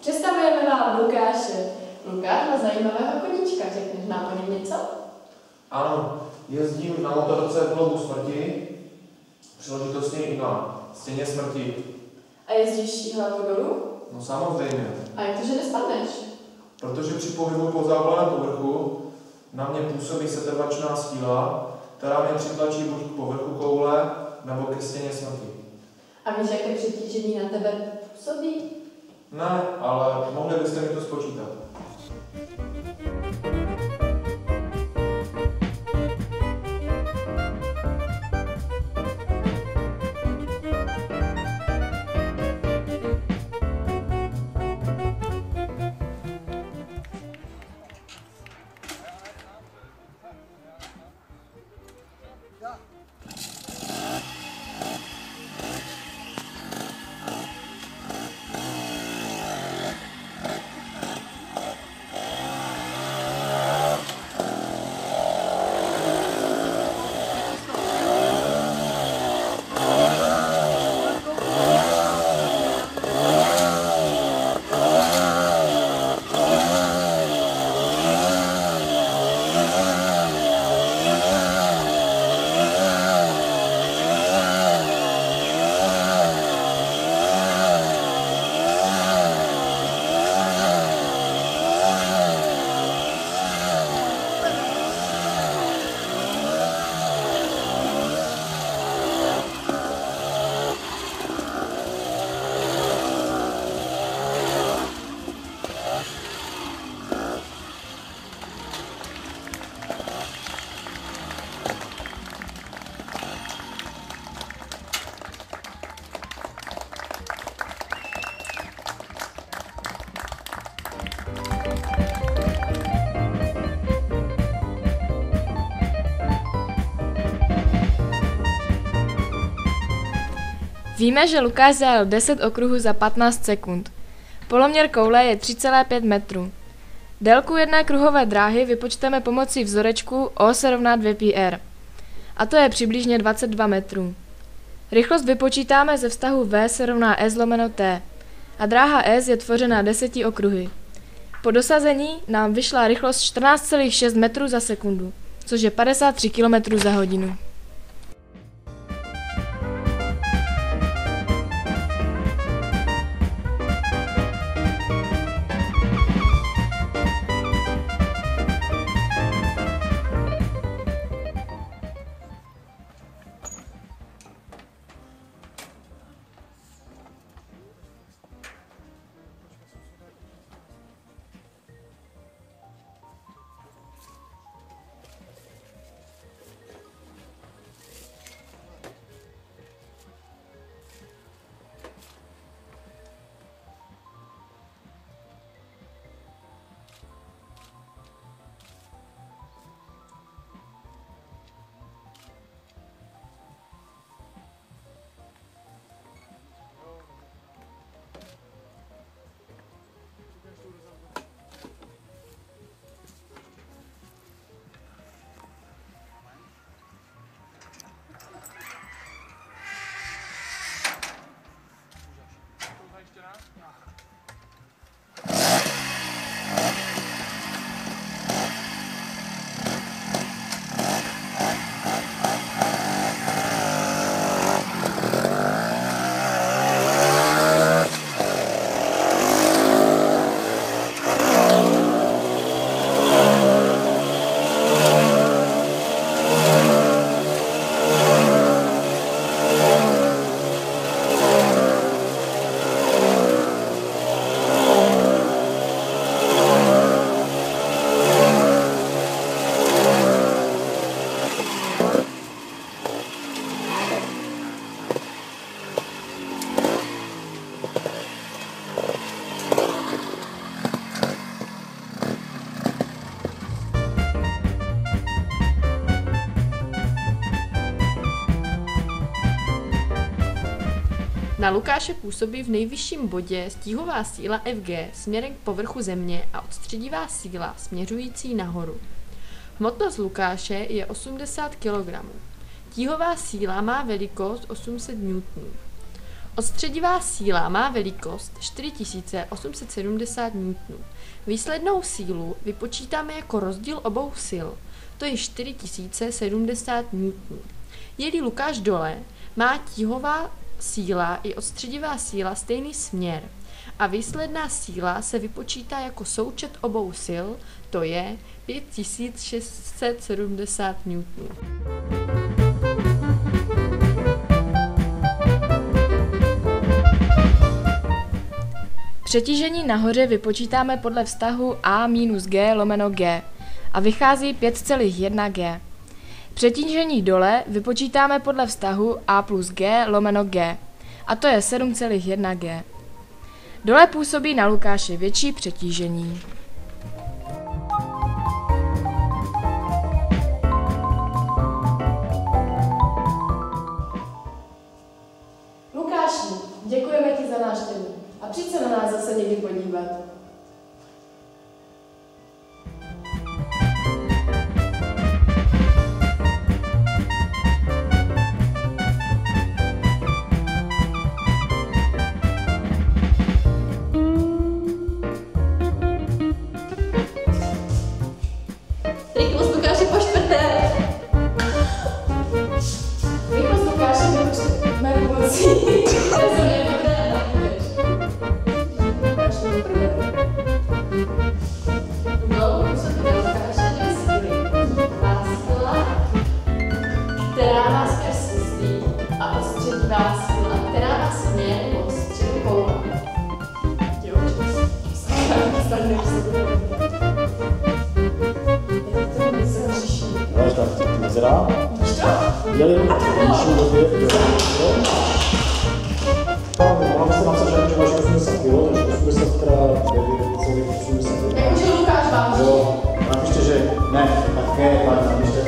Představujeme vám Lukáše. Lukáš má zajímavého koníčka, řekneš nám o něm něco? Ano, jezdím na motorce v Globu smrti, příležitostně i na Stěně smrti. A jezdíš hlavou dolů? No samozřejmě. A jak to, že nespadneš? Protože při pohybu po záplavném povrchu na mě působí setrvačná síla, která mě přitlačí buď k povrchu koule, nebo ke stěně smrti. A víš, jaké přetížení na tebe působí? Ne, ale mohli byste mi to spočítat. Víme, že Lukáš zajel 10 okruhů za 15 sekund. Poloměr koule je 3,5 metru. Délku jedné kruhové dráhy vypočteme pomocí vzorečku O se rovná 2πr. A to je přibližně 22 metrů. Rychlost vypočítáme ze vztahu V se rovná S lomeno T. A dráha S je tvořena 10 okruhy. Po dosazení nám vyšla rychlost 14,6 metrů za sekundu, což je 53 km za hodinu. Na Lukáše působí v nejvyšším bodě stíhová síla Fg směrem k povrchu země a odstředivá síla směřující nahoru. Hmotnost Lukáše je 80 kg. Tíhová síla má velikost 800 N. Odstředivá síla má velikost 4870 N. Výslednou sílu vypočítáme jako rozdíl obou sil, to je 4070 N. Je-li Lukáš dole, má tíhová síla i odstředivá síla stejný směr a výsledná síla se vypočítá jako součet obou sil, to je 5670 N. Přetížení nahoře vypočítáme podle vztahu A minus G lomeno G a vychází 5,1 G. Přetížení dole vypočítáme podle vztahu A plus G lomeno G a to je 7,1 G. Dole působí na Lukáše větší přetížení. Lukáši, děkujeme ti za návštěvu a přijď se na nás zase někdy podívat. Rychlost Lukáše po čtvrté. Rychlost Lukáše vypočteme pomocí. Která má směr slizí a odstředivá síla, která má směr od středu koule. Jo, Mezera. Je-li nižší době, mohla byste napsat, že vaše 80 kg, takže 80 krát 9,80. Jakože Lukáš vám. Jo, napište, že ne, tak ne, tak napište.